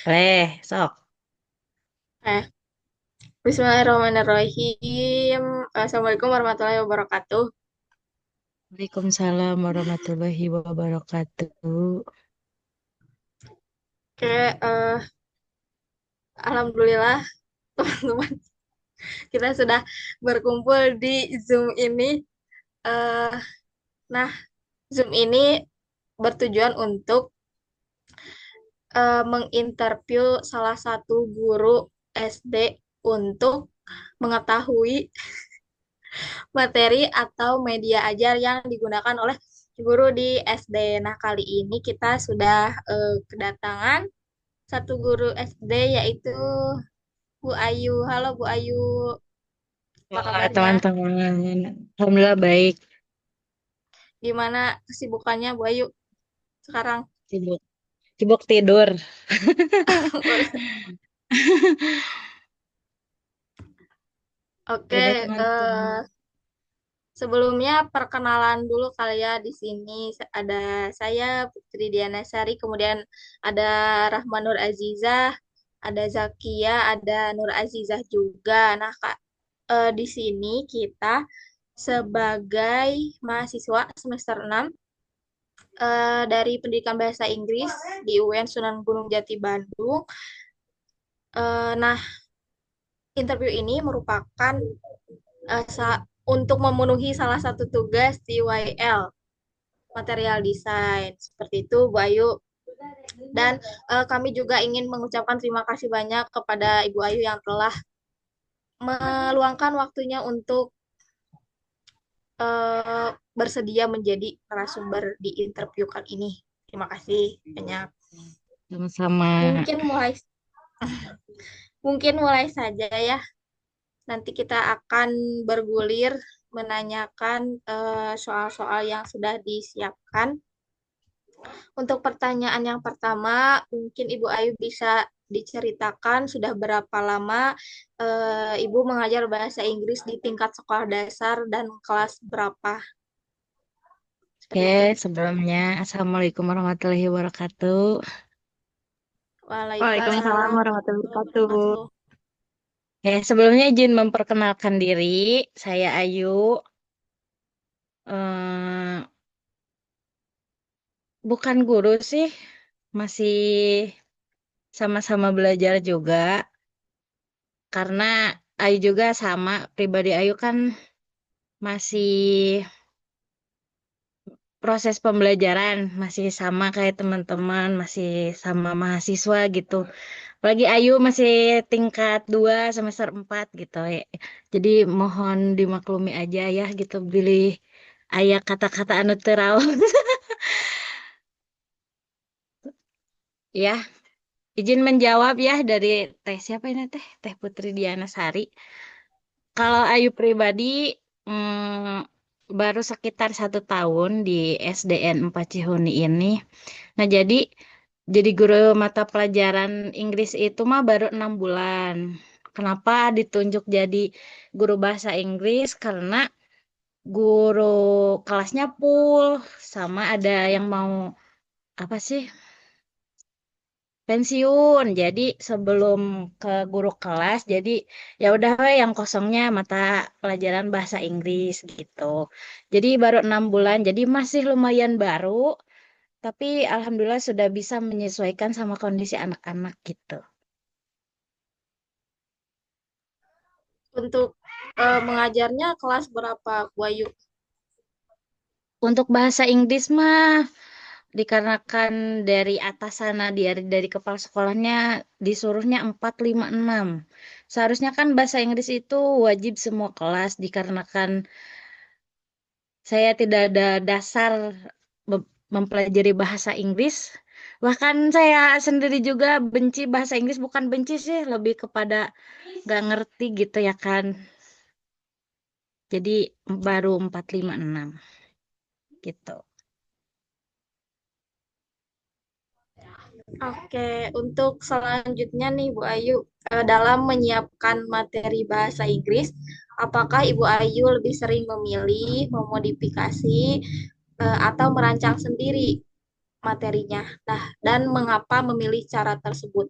Sok. Eh, Bismillahirrahmanirrahim. Assalamualaikum warahmatullahi wabarakatuh. Waalaikumsalam warahmatullahi wabarakatuh. Oke, alhamdulillah teman-teman kita sudah berkumpul di Zoom ini. Eh, nah, Zoom ini bertujuan untuk menginterview salah satu guru SD untuk mengetahui materi atau media ajar yang digunakan oleh guru di SD. Nah, kali ini kita sudah kedatangan satu guru SD yaitu Bu Ayu. Halo Bu Ayu, apa Wah, kabarnya? teman-teman. Alhamdulillah baik. Gimana kesibukannya Bu Ayu sekarang? Sibuk. Sibuk tidur. Oke, Coba eh, teman-teman. sebelumnya perkenalan dulu kali ya di sini ada saya Putri Dianasari, kemudian ada Rahma Nur Azizah, ada Zakia, ada Nur Azizah juga. Nah, Kak, di sini kita sebagai mahasiswa semester 6 dari Pendidikan Bahasa Inggris di UIN Sunan Gunung Jati Bandung. Nah, interview ini merupakan untuk memenuhi salah satu tugas di YL, material design. Seperti itu, Bu Ayu. Dan kami juga ingin mengucapkan terima kasih banyak kepada Ibu Ayu yang telah meluangkan waktunya untuk bersedia menjadi narasumber di interview kali ini. Terima kasih banyak. Sama-sama. Mungkin mulai mungkin mulai saja ya. Nanti kita akan bergulir menanyakan soal-soal yang sudah disiapkan. Untuk pertanyaan yang pertama, mungkin Ibu Ayu bisa diceritakan sudah berapa lama Ibu mengajar bahasa Inggris di tingkat sekolah dasar dan kelas berapa? Oke, Seperti itu. sebelumnya Assalamualaikum warahmatullahi wabarakatuh. Waalaikumsalam Waalaikumsalam warahmatullahi warahmatullahi wabarakatuh. wabarakatuh. Sebelumnya izin memperkenalkan diri. Saya Ayu. Eh, bukan guru sih. Masih sama-sama belajar juga. Karena Ayu juga sama, pribadi Ayu kan masih proses pembelajaran, masih sama kayak teman-teman, masih sama mahasiswa gitu. Apalagi Ayu masih tingkat 2 semester 4 gitu ya. Jadi mohon dimaklumi aja ya gitu, pilih ayah kata-kata anu teu raos. Ya, izin menjawab ya dari Teh siapa ini Teh? Teh Putri Diana Sari. Kalau Ayu pribadi baru sekitar 1 tahun di SDN 4 Cihuni ini. Nah jadi guru mata pelajaran Inggris itu mah baru 6 bulan. Kenapa ditunjuk jadi guru bahasa Inggris? Karena guru kelasnya full, sama ada yang mau apa sih? Pensiun. Jadi sebelum ke guru kelas, jadi ya udah we yang kosongnya mata pelajaran bahasa Inggris gitu. Jadi baru 6 bulan, jadi masih lumayan baru, tapi alhamdulillah sudah bisa menyesuaikan sama kondisi anak-anak gitu. Untuk mengajarnya kelas berapa, Bu Ayu? Untuk bahasa Inggris mah dikarenakan dari atas sana dari kepala sekolahnya disuruhnya 4 5 6. Seharusnya kan bahasa Inggris itu wajib semua kelas dikarenakan saya tidak ada dasar mempelajari bahasa Inggris. Bahkan saya sendiri juga benci bahasa Inggris, bukan benci sih, lebih kepada gak ngerti gitu ya kan. Jadi baru 4 5 6 gitu. Oke, untuk selanjutnya nih Bu Ayu, dalam menyiapkan materi bahasa Inggris, apakah Ibu Ayu lebih sering memilih, memodifikasi, atau merancang sendiri materinya? Nah, dan mengapa memilih cara tersebut?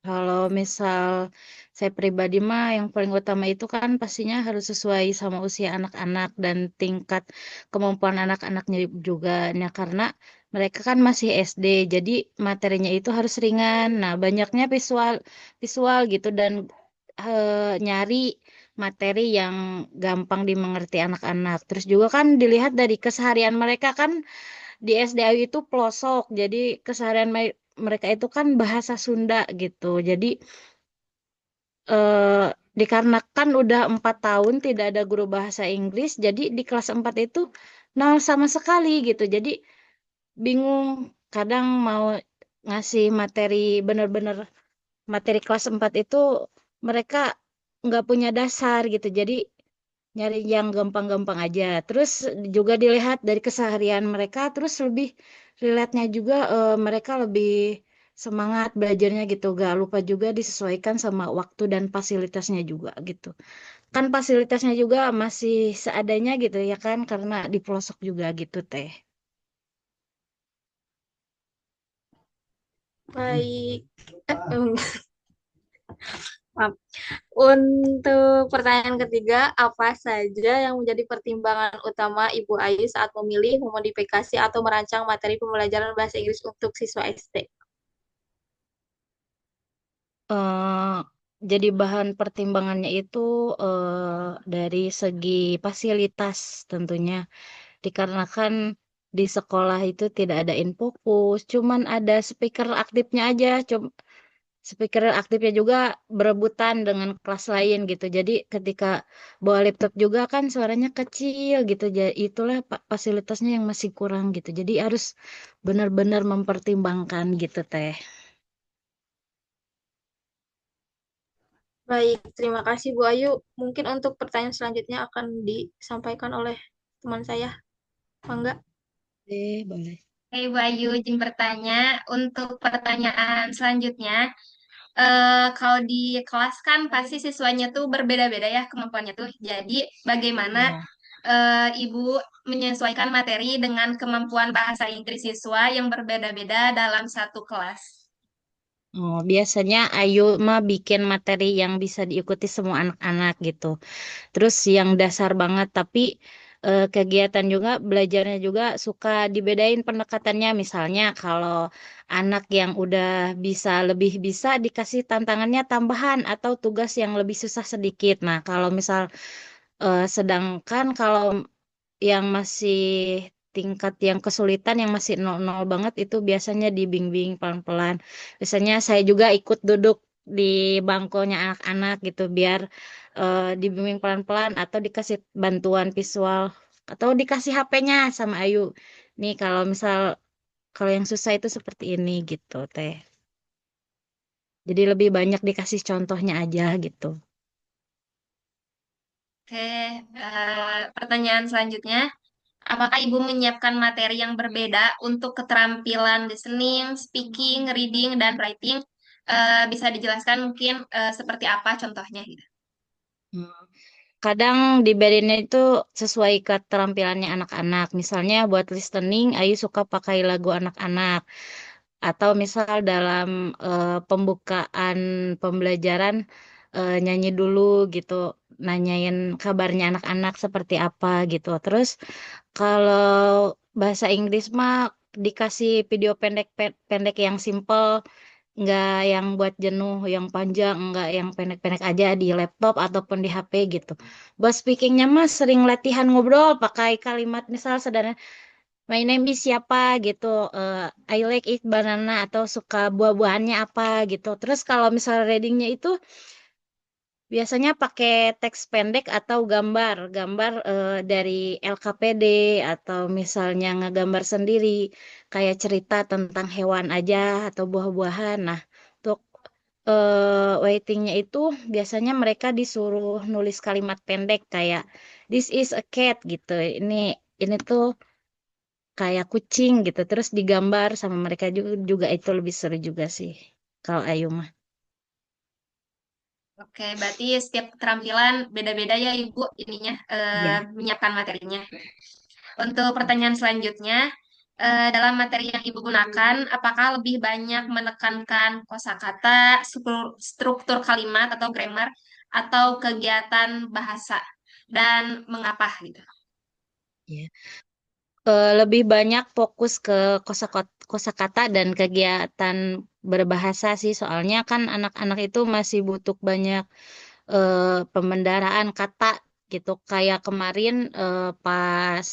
Kalau misal saya pribadi mah yang paling utama itu kan pastinya harus sesuai sama usia anak-anak dan tingkat kemampuan anak-anaknya juga. Nah, karena mereka kan masih SD, jadi materinya itu harus ringan. Nah, banyaknya visual visual gitu dan nyari materi yang gampang dimengerti anak-anak. Terus juga kan dilihat dari keseharian mereka kan di SDAU itu pelosok, jadi keseharian mereka itu kan bahasa Sunda gitu. Jadi eh, dikarenakan udah 4 tahun tidak ada guru bahasa Inggris, jadi di kelas 4 itu nol sama sekali gitu. Jadi bingung kadang mau ngasih materi bener-bener materi kelas 4 itu mereka nggak punya dasar gitu. Jadi nyari yang gampang-gampang aja. Terus juga dilihat dari keseharian mereka, terus lebih relate-nya juga mereka lebih semangat belajarnya gitu. Gak lupa juga disesuaikan sama waktu dan fasilitasnya juga gitu. Kan fasilitasnya juga masih seadanya gitu ya kan, karena di pelosok juga gitu teh. Baik. Maaf. Untuk pertanyaan ketiga, apa saja yang menjadi pertimbangan utama Ibu Ayu saat memilih, memodifikasi, atau merancang materi pembelajaran bahasa Inggris untuk siswa SD? eh jadi bahan pertimbangannya itu dari segi fasilitas tentunya. Dikarenakan di sekolah itu tidak ada infokus, cuman ada speaker aktifnya aja. Speaker aktifnya juga berebutan dengan kelas lain gitu. Jadi ketika bawa laptop juga kan suaranya kecil gitu. Jadi itulah fasilitasnya yang masih kurang gitu. Jadi harus benar-benar mempertimbangkan gitu teh. Baik, terima kasih Bu Ayu. Mungkin untuk pertanyaan selanjutnya akan disampaikan oleh teman saya, Mangga. Boleh. Oke, Ibu Ayu, izin bertanya. Untuk pertanyaan selanjutnya, kalau di kelas kan pasti siswanya tuh berbeda-beda ya kemampuannya tuh. Jadi, bagaimana Ya. Ibu menyesuaikan materi dengan kemampuan bahasa Inggris siswa yang berbeda-beda dalam satu kelas? Oh, biasanya Ayu mah bikin materi yang bisa diikuti semua anak-anak gitu. Terus yang dasar banget, tapi kegiatan juga belajarnya juga suka dibedain pendekatannya. Misalnya kalau anak yang udah bisa lebih bisa dikasih tantangannya tambahan atau tugas yang lebih susah sedikit. Nah, kalau misal sedangkan kalau yang masih tingkat yang kesulitan yang masih nol-nol banget itu biasanya dibimbing pelan-pelan. Biasanya saya juga ikut duduk di bangkunya anak-anak gitu biar dibimbing pelan-pelan atau dikasih bantuan visual atau dikasih HP-nya sama Ayu. Nih kalau yang susah itu seperti ini gitu teh. Jadi lebih banyak dikasih contohnya aja gitu. Oke, pertanyaan selanjutnya. Apakah Ibu menyiapkan materi yang berbeda untuk keterampilan listening, speaking, reading, dan writing? Bisa dijelaskan mungkin seperti apa contohnya gitu. Hmm. Kadang diberinya itu sesuai keterampilannya anak-anak. Misalnya buat listening, Ayu suka pakai lagu anak-anak. Atau misal dalam pembukaan pembelajaran nyanyi dulu gitu, nanyain kabarnya anak-anak seperti apa gitu. Terus kalau bahasa Inggris mah dikasih video pendek yang simple, nggak yang buat jenuh, yang panjang, nggak yang pendek-pendek aja di laptop ataupun di HP gitu. Buat speakingnya mah sering latihan ngobrol pakai kalimat misal sederhana, My name is siapa gitu, I like eat banana atau suka buah-buahannya apa gitu. Terus kalau misal readingnya itu biasanya pakai teks pendek atau gambar dari LKPD atau misalnya ngegambar sendiri kayak cerita tentang hewan aja atau buah-buahan. Nah, untuk waitingnya itu biasanya mereka disuruh nulis kalimat pendek kayak This is a cat gitu. Ini tuh kayak kucing gitu. Terus digambar sama mereka juga itu lebih seru juga sih. Kalau Ayu mah. Oke, berarti setiap keterampilan beda-beda ya Ibu ininya Iya. menyiapkan materinya. Untuk pertanyaan selanjutnya, dalam materi yang Ibu gunakan, apakah lebih banyak menekankan kosakata, struktur kalimat atau grammar, atau kegiatan bahasa, dan mengapa gitu? Ya. Lebih banyak fokus ke kosakata dan kegiatan berbahasa sih, soalnya kan anak-anak itu masih butuh banyak pembendaraan kata gitu. Kayak kemarin pas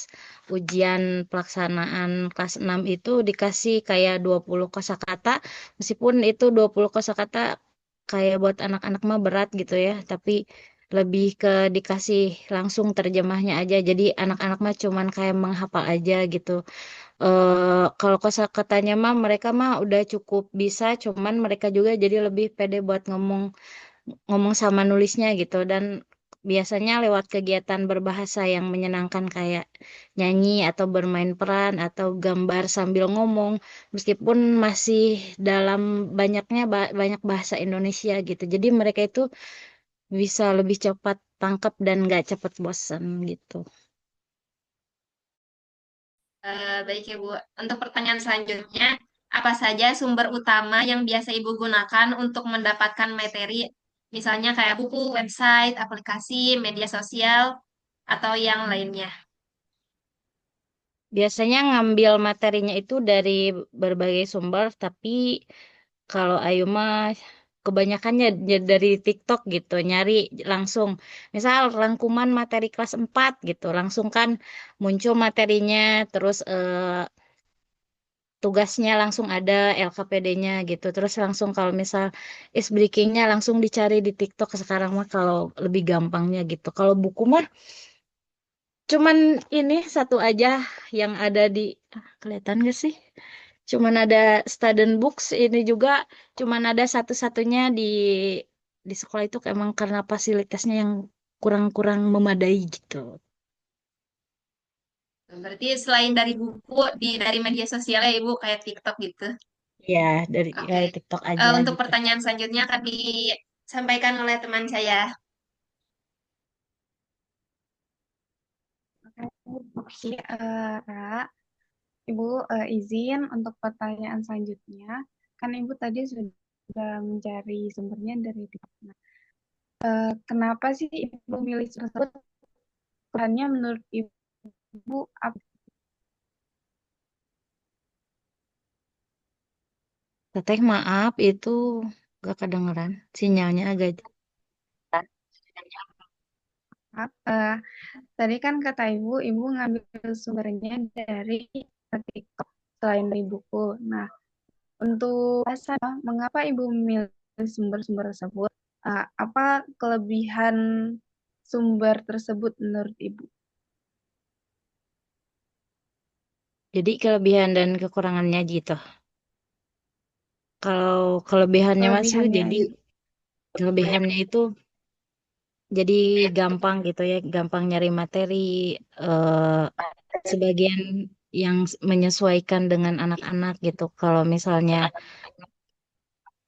ujian pelaksanaan kelas 6 itu dikasih kayak 20 kosakata, meskipun itu 20 kosakata kayak buat anak-anak mah berat gitu ya, tapi lebih ke dikasih langsung terjemahnya aja. Jadi anak-anak mah cuman kayak menghafal aja gitu. Kalau kosakatanya mah mereka mah udah cukup bisa, cuman mereka juga jadi lebih pede buat ngomong ngomong sama nulisnya gitu. Dan biasanya lewat kegiatan berbahasa yang menyenangkan kayak nyanyi atau bermain peran atau gambar sambil ngomong, meskipun masih dalam banyak bahasa Indonesia gitu, jadi mereka itu bisa lebih cepat tangkap dan nggak cepat bosan gitu. Baik ya Bu. Untuk pertanyaan selanjutnya, apa saja sumber utama yang biasa Ibu gunakan untuk mendapatkan materi, misalnya kayak buku, website, aplikasi, media sosial, atau yang lainnya? Biasanya ngambil materinya itu dari berbagai sumber, tapi kalau Ayu mah kebanyakannya dari TikTok gitu, nyari langsung. Misal rangkuman materi kelas 4 gitu, langsung kan muncul materinya, terus tugasnya langsung ada LKPD-nya gitu. Terus langsung kalau misal is breakingnya langsung dicari di TikTok sekarang mah kalau lebih gampangnya gitu. Kalau buku mah cuman ini satu aja yang ada di kelihatan gak sih? Cuman ada student books ini juga cuman ada satu-satunya di sekolah itu emang karena fasilitasnya yang kurang-kurang memadai gitu. Berarti selain dari buku, dari media sosial ya Ibu, kayak TikTok gitu. Ya, Oke. dari TikTok aja Untuk gitu. pertanyaan selanjutnya akan disampaikan oleh teman saya. Oke, Ra, Ibu izin untuk pertanyaan selanjutnya. Kan Ibu tadi sudah mencari sumbernya dari TikTok. Nah, kenapa sih Ibu milih tersebut? Perannya menurut Ibu apa? Teteh maaf itu gak kedengeran. Sinyalnya agak. Eh, Tadi kan kata Ibu ngambil sumbernya dari TikTok selain dari buku. Nah, untuk alasan mengapa Ibu memilih sumber-sumber tersebut? Apa kelebihan sumber tersebut menurut Ibu? Jadi kelebihan dan kekurangannya gitu. Kalau kelebihannya masih Kelebihannya jadi aja. kelebihannya itu jadi gampang gitu ya, gampang nyari materi, eh, sebagian yang menyesuaikan dengan anak-anak gitu. Kalau misalnya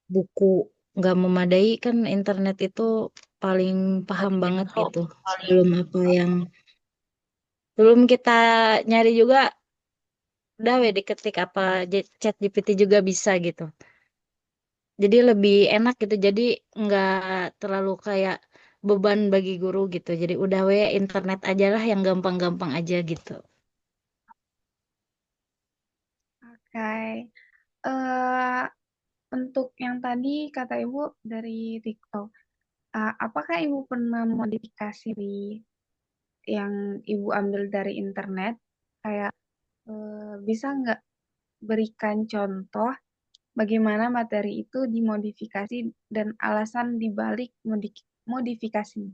buku nggak memadai kan internet itu paling paham banget gitu. Sebelum kita nyari juga udah we diketik apa chat GPT juga bisa gitu. Jadi lebih enak gitu. Jadi nggak terlalu kayak beban bagi guru gitu. Jadi udah we internet aja lah yang gampang-gampang aja gitu. Oke. Eh, untuk yang tadi kata Ibu dari TikTok, apakah Ibu pernah modifikasi yang Ibu ambil dari internet? Kayak bisa nggak berikan contoh bagaimana materi itu dimodifikasi dan alasan dibalik modifikasinya?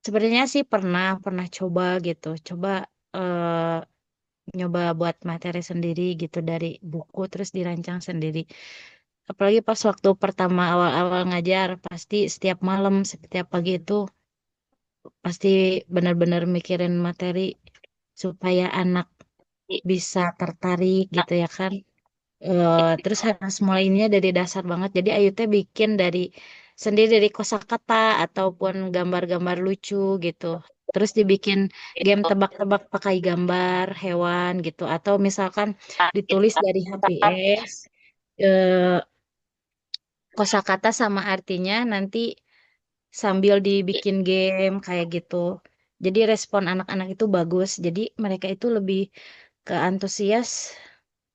Sebenarnya sih pernah coba gitu. Coba nyoba buat materi sendiri gitu dari buku terus dirancang sendiri. Apalagi pas waktu pertama awal-awal ngajar, pasti setiap malam, setiap pagi itu pasti benar-benar mikirin materi supaya anak bisa tertarik gitu ya kan. Terus harus mulainya dari dasar banget. Jadi Ayu teh bikin dari sendiri dari kosakata ataupun gambar-gambar lucu gitu. Terus dibikin game tebak-tebak pakai gambar hewan gitu. Atau misalkan ditulis dari HPS, eh, kosakata sama artinya nanti sambil dibikin game kayak gitu. Jadi respon anak-anak itu bagus. Jadi mereka itu lebih ke antusias.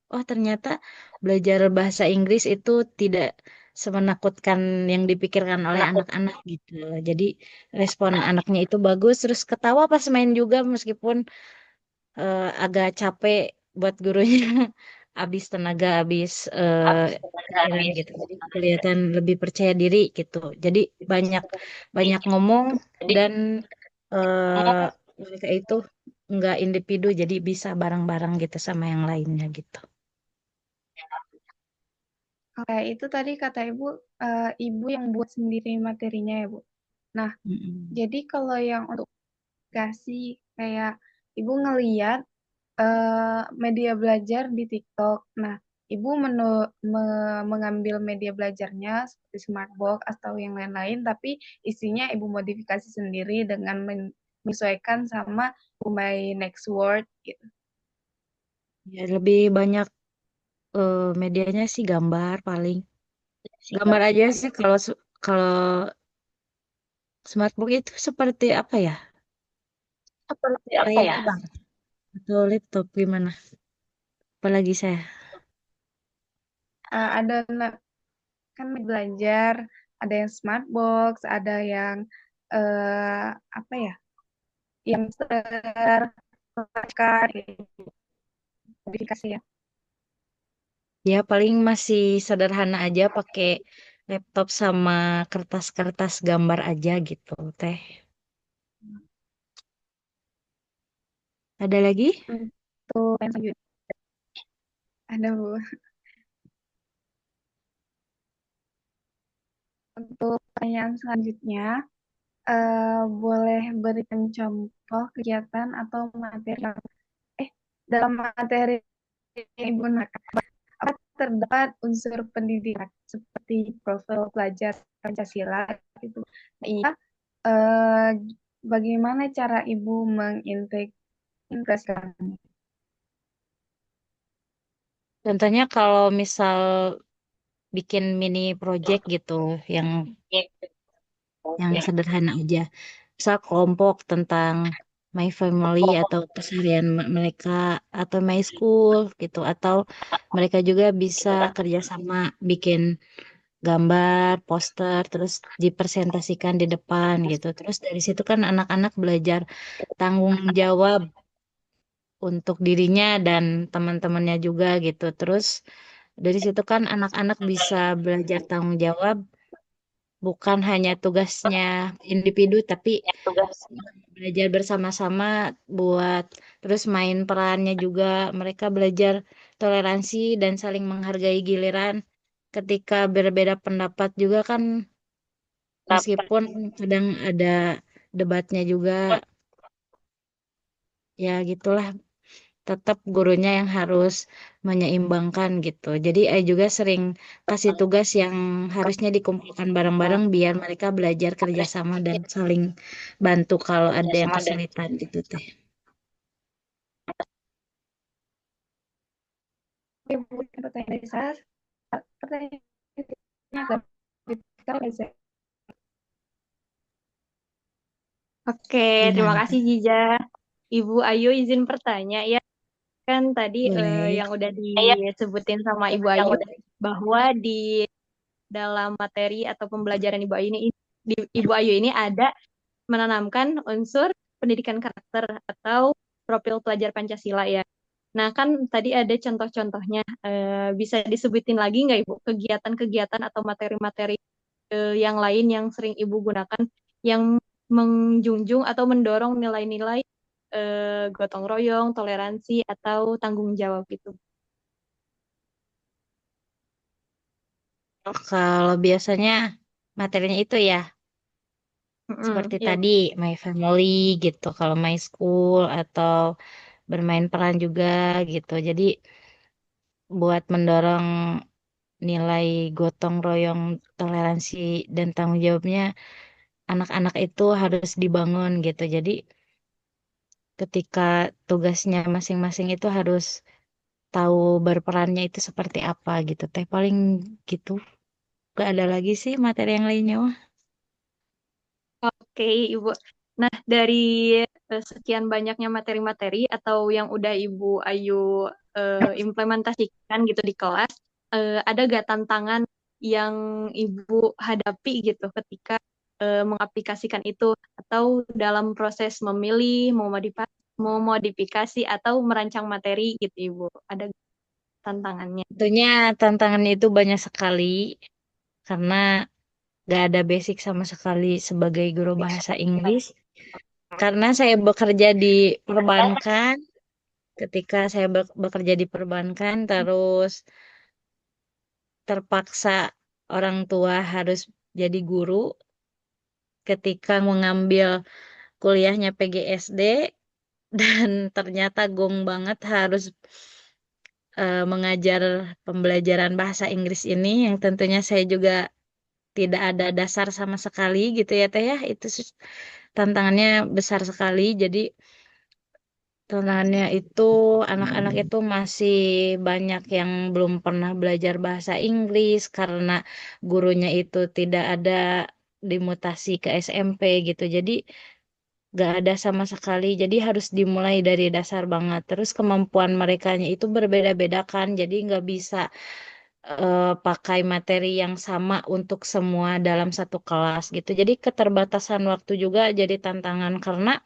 Oh, ternyata belajar bahasa Inggris itu tidak semenakutkan yang dipikirkan oleh anak-anak gitu. Jadi respon anaknya itu bagus, terus ketawa pas main juga meskipun agak capek buat gurunya, habis tenaga, habis pikiran gitu. Jadi kelihatan lebih percaya diri gitu. Jadi banyak banyak ngomong dan eh, mereka itu nggak individu, jadi bisa bareng-bareng gitu sama yang lainnya gitu. Oke, itu tadi kata Ibu, Ibu yang buat sendiri materinya ya, Bu. Nah, Mm-mm. jadi kalau yang untuk kasih kayak Ibu ngeliat media belajar di TikTok. Nah, Ibu mengambil media belajarnya seperti Smartbox atau yang lain-lain, tapi isinya Ibu modifikasi sendiri dengan menyesuaikan sama My Next Word gitu. Ya, lebih banyak medianya sih gambar paling. Gambar aja sih kalau smartbook itu seperti apa ya? Kayak bang atau laptop gimana? Apalagi saya. Ada kan belajar, ada yang Smartbox, ada yang apa ya? Yang modifikasi ya. Ya paling masih sederhana aja pakai laptop sama kertas-kertas gambar aja gitu teh. Ada lagi? Untuk yang selanjutnya ada Bu. Untuk pertanyaan selanjutnya, boleh berikan contoh kegiatan atau materi dalam materi yang digunakan apa terdapat unsur pendidikan seperti profil pelajar Pancasila gitu. Iya, eh, bagaimana cara Ibu mengintegrasikan? Contohnya kalau misal bikin mini project gitu yang yang sederhana aja. Misal kelompok tentang my family atau keseharian mereka atau my school gitu atau mereka juga bisa kerjasama bikin gambar, poster, terus dipresentasikan di depan gitu. Terus dari situ kan anak-anak belajar tanggung jawab untuk dirinya dan teman-temannya juga gitu. Terus dari situ kan anak-anak bisa belajar tanggung jawab bukan hanya tugasnya individu tapi belajar bersama-sama buat terus main perannya juga mereka belajar toleransi dan saling menghargai giliran ketika berbeda pendapat juga kan meskipun kadang ada debatnya juga ya gitulah tetap gurunya yang harus menyeimbangkan gitu. Jadi juga sering kasih tugas yang harusnya dikumpulkan bareng-bareng biar mereka belajar kerjasama dan saling bantu kalau ada yang kesulitan gitu teh. Oke, Bu, pertanyaan dari saya, pertanyaannya agak detail ya, saya. Oke, terima Gimana kasih tuh? Jiza. Ibu Ayu izin bertanya ya. Kan tadi Boleh. yang udah disebutin sama Ibu Ayu bahwa di dalam materi atau pembelajaran Ibu Ayu ini ada menanamkan unsur pendidikan karakter atau profil pelajar Pancasila ya. Nah, kan tadi ada contoh-contohnya. Bisa disebutin lagi nggak Ibu kegiatan-kegiatan atau materi-materi yang lain yang sering Ibu gunakan yang menjunjung atau mendorong nilai-nilai gotong royong, toleransi, atau tanggung jawab gitu. Kalau biasanya materinya itu ya seperti Iya, tadi my family gitu. Kalau my school atau bermain peran juga gitu. Jadi buat mendorong nilai gotong royong, toleransi dan tanggung jawabnya anak-anak itu harus dibangun gitu. Jadi ketika tugasnya masing-masing itu harus tahu berperannya itu seperti apa gitu. Teh paling gitu. Gak ada lagi sih materi yang lainnya mah. Oke, Ibu. Nah, dari sekian banyaknya materi-materi atau yang udah Ibu Ayu implementasikan gitu di kelas, ada gak tantangan yang Ibu hadapi gitu ketika mengaplikasikan itu atau dalam proses memilih, memodifikasi atau merancang materi gitu, Ibu? Ada tantangannya? Tentunya tantangannya itu banyak sekali karena gak ada basic sama sekali sebagai guru bahasa Inggris. Karena saya bekerja di perbankan, ketika saya bekerja di perbankan, terus terpaksa orang tua harus jadi guru ketika mengambil kuliahnya PGSD dan ternyata gong banget harus mengajar pembelajaran bahasa Inggris ini yang tentunya saya juga tidak ada dasar sama sekali gitu ya Teh ya. Itu tantangannya besar sekali. Jadi tantangannya itu anak-anak itu masih banyak yang belum pernah belajar bahasa Inggris karena gurunya itu tidak ada dimutasi ke SMP gitu. Jadi gak ada sama sekali. Jadi harus dimulai dari dasar banget. Terus kemampuan merekanya itu berbeda-beda kan. Jadi nggak bisa pakai materi yang sama untuk semua dalam satu kelas gitu. Jadi keterbatasan waktu juga jadi tantangan karena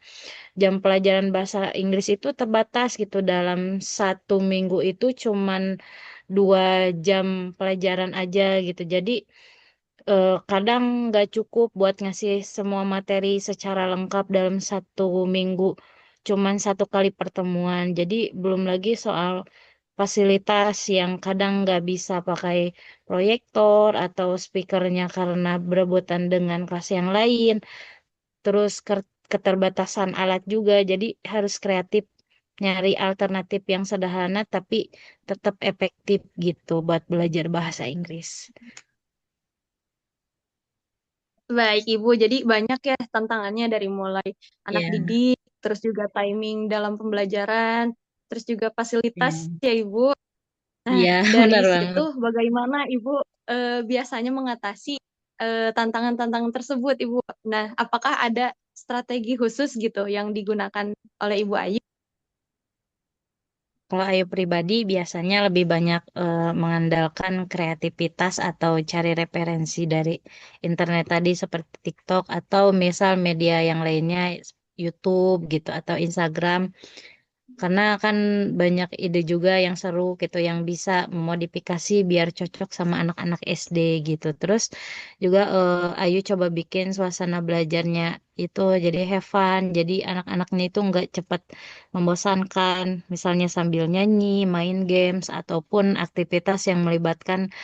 jam pelajaran bahasa Inggris itu terbatas gitu. Dalam satu minggu itu cuman 2 jam pelajaran aja gitu. Jadi kadang nggak cukup buat ngasih semua materi secara lengkap dalam satu minggu. Cuman satu kali pertemuan. Jadi belum lagi soal fasilitas yang kadang nggak bisa pakai proyektor atau speakernya karena berebutan dengan kelas yang lain. Terus keterbatasan alat juga. Jadi harus kreatif nyari alternatif yang sederhana tapi tetap efektif gitu buat belajar bahasa Inggris. Baik, Ibu. Jadi banyak ya tantangannya dari mulai anak Ya, didik, terus juga timing dalam pembelajaran, terus juga fasilitas ya, ya, Ibu. Nah, iya, dari benar situ banget. bagaimana Ibu biasanya mengatasi tantangan-tantangan tersebut, Ibu? Nah, apakah ada strategi khusus gitu yang digunakan oleh Ibu Ayu? Kalau Ayu pribadi biasanya lebih banyak mengandalkan kreativitas atau cari referensi dari internet tadi seperti TikTok atau misal media yang lainnya, YouTube gitu atau Instagram. Karena kan banyak ide juga yang seru gitu yang bisa memodifikasi biar cocok sama anak-anak SD gitu. Terus juga Ayu coba bikin suasana belajarnya itu jadi have fun. Jadi anak-anaknya itu nggak cepat membosankan. Misalnya sambil nyanyi, main games ataupun aktivitas yang melibatkan